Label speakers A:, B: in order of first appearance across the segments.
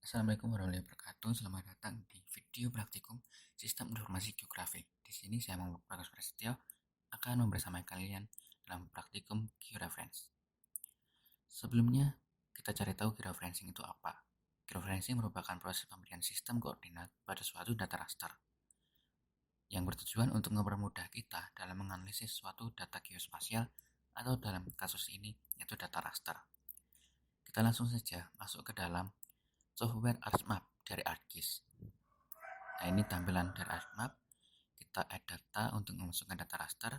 A: Assalamualaikum warahmatullahi wabarakatuh. Selamat datang di video praktikum Sistem Informasi Geografi. Di sini saya Muhammad Bagas Prasetyo akan membersamai kalian dalam praktikum georeference. Sebelumnya, kita cari tahu georeferencing itu apa. Georeferencing merupakan proses pemberian sistem koordinat pada suatu data raster yang bertujuan untuk mempermudah kita dalam menganalisis suatu data geospasial atau dalam kasus ini yaitu data raster. Kita langsung saja masuk ke dalam software ArcMap dari ArcGIS. Nah, ini tampilan dari ArcMap. Kita add data untuk memasukkan data raster.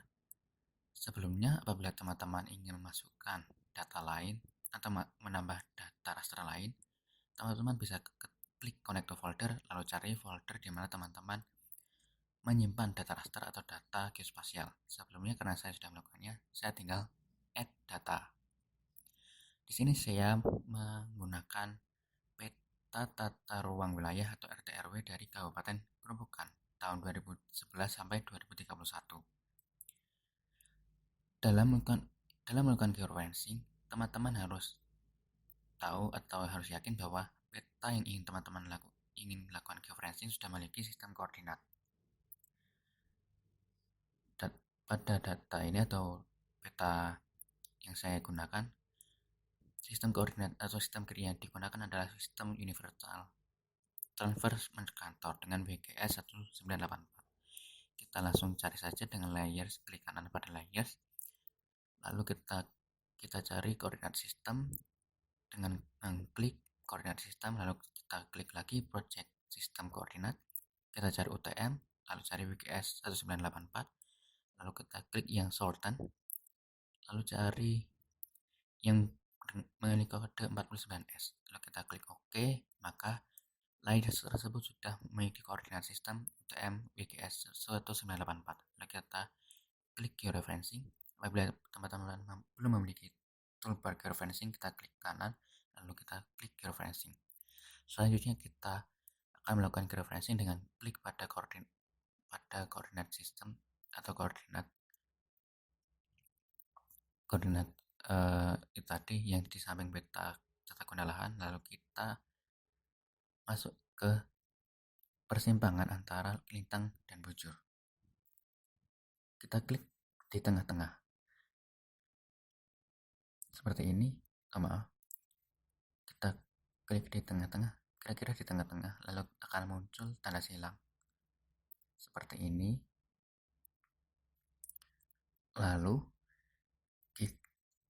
A: Sebelumnya, apabila teman-teman ingin memasukkan data lain atau menambah data raster lain, teman-teman bisa klik connect to folder, lalu cari folder di mana teman-teman menyimpan data raster atau data geospasial. Sebelumnya, karena saya sudah melakukannya, saya tinggal add data. Di sini saya menggunakan peta tata ruang wilayah atau RTRW dari Kabupaten Gerobokan tahun 2011 sampai 2031. Dalam melakukan georeferencing, teman-teman harus tahu atau harus yakin bahwa peta yang ingin teman-teman ingin melakukan georeferencing sudah memiliki sistem koordinat. Pada data ini atau peta yang saya gunakan, sistem koordinat atau sistem kiri yang digunakan adalah sistem universal transverse Mercator dengan WGS 1984. Kita langsung cari saja dengan layers, klik kanan pada layers, lalu kita cari koordinat sistem dengan klik koordinat sistem, lalu kita klik lagi project sistem koordinat, kita cari UTM, lalu cari WGS 1984, lalu kita klik yang Sultan, lalu cari yang memiliki kode 49S, lalu kita klik OK, maka layers tersebut sudah memiliki koordinat sistem UTM WGS 1984. Lalu kita klik georeferencing. Apabila teman-teman belum memiliki toolbar georeferencing, kita klik kanan, lalu kita klik georeferencing. Selanjutnya kita akan melakukan georeferencing dengan klik pada koordinat sistem atau koordinat itu tadi yang di samping peta tata guna lahan, lalu kita masuk ke persimpangan antara lintang dan bujur. Kita klik di tengah-tengah seperti ini. Maaf, kita klik di tengah-tengah, kira-kira di tengah-tengah, lalu akan muncul tanda silang seperti ini. Lalu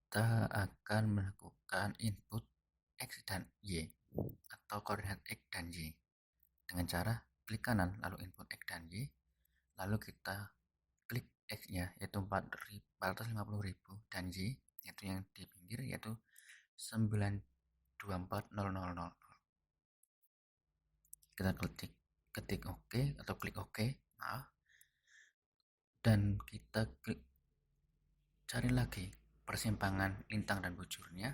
A: kita akan melakukan input X dan Y atau koordinat X dan Y dengan cara klik kanan lalu input X dan Y, lalu kita klik X-nya yaitu 450.000 dan Y yaitu yang di pinggir yaitu 924000. Kita ketik OK atau klik OK, dan kita klik cari lagi persimpangan lintang dan bujurnya.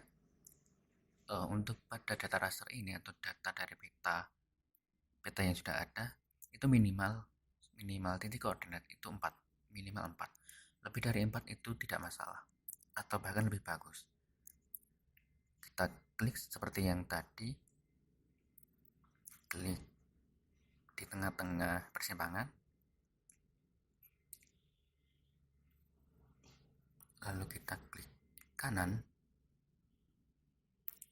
A: Untuk pada data raster ini atau data dari peta yang sudah ada itu minimal titik koordinat itu 4, minimal 4. Lebih dari 4 itu tidak masalah atau bahkan lebih bagus. Kita klik seperti yang tadi, klik di tengah-tengah persimpangan, lalu kita klik kanan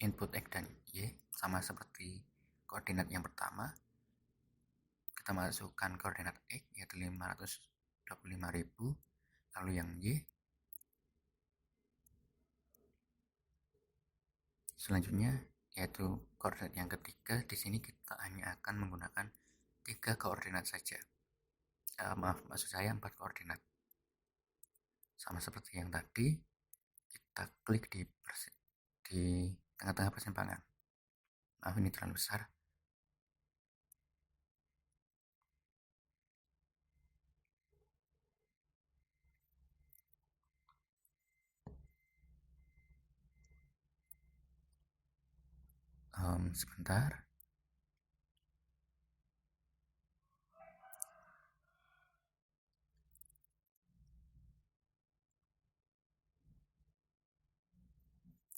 A: input X dan Y sama seperti koordinat yang pertama. Kita masukkan koordinat X yaitu 525.000, lalu yang Y. Selanjutnya yaitu koordinat yang ketiga. Di sini kita hanya akan menggunakan 3 koordinat saja. Maksud saya 4 koordinat. Sama seperti yang tadi, kita klik di tengah-tengah persimpangan. Maaf, ini terlalu besar. Sebentar.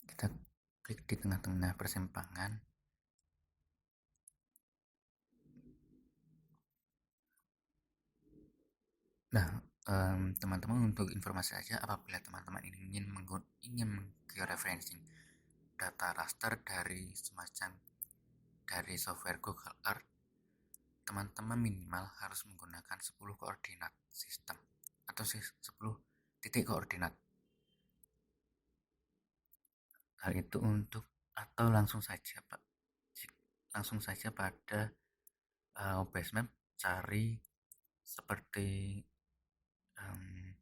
A: Kita klik di tengah-tengah persimpangan. Nah, teman-teman, untuk informasi saja, apabila teman-teman ingin menggeoreferencing data raster dari software Google Earth, teman-teman minimal harus menggunakan 10 koordinat sistem atau 10 titik koordinat. Hal itu untuk atau langsung saja pada OBS Map cari seperti um,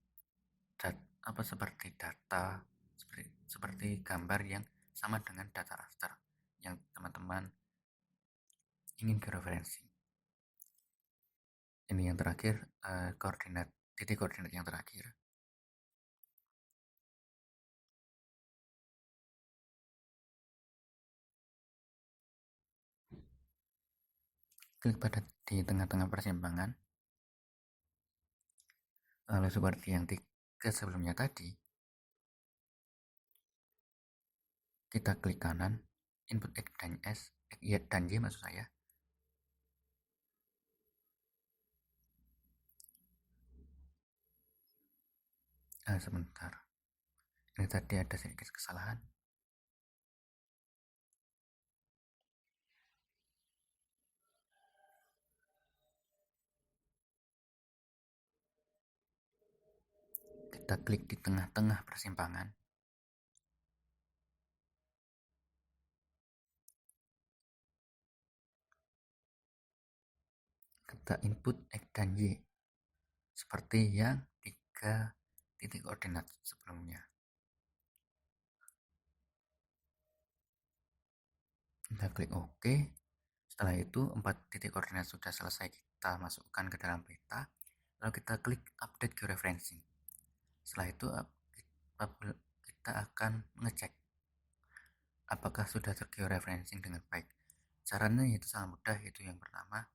A: seperti data, seperti gambar yang sama dengan data raster yang teman-teman ingin referensi. Ini yang terakhir, titik koordinat yang terakhir. Klik pada di tengah-tengah persimpangan. Lalu seperti yang tiga sebelumnya tadi, kita klik kanan, input X dan Y maksud saya. Sebentar, ini tadi ada sedikit kesalahan. Kita klik di tengah-tengah persimpangan. Kita input X dan Y seperti yang 3 titik koordinat sebelumnya. Kita klik OK. Setelah itu 4 titik koordinat sudah selesai kita masukkan ke dalam peta. Lalu kita klik update georeferencing. Setelah itu kita akan mengecek apakah sudah tergeoreferencing dengan baik. Caranya itu sangat mudah, yaitu yang pertama,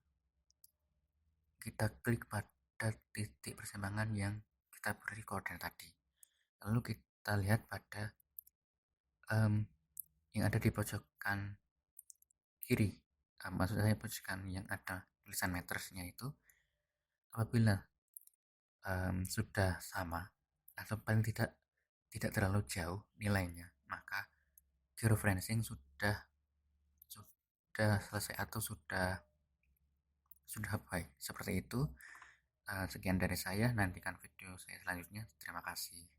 A: kita klik pada titik persimpangan yang kita beri koordinat tadi. Lalu kita lihat pada yang ada di pojokan kiri, maksud saya pojokan yang ada tulisan metersnya itu, apabila sudah sama atau paling tidak terlalu jauh nilainya, maka georeferencing sudah selesai atau sudah baik. Seperti itu. Sekian dari saya, nantikan video saya selanjutnya. Terima kasih.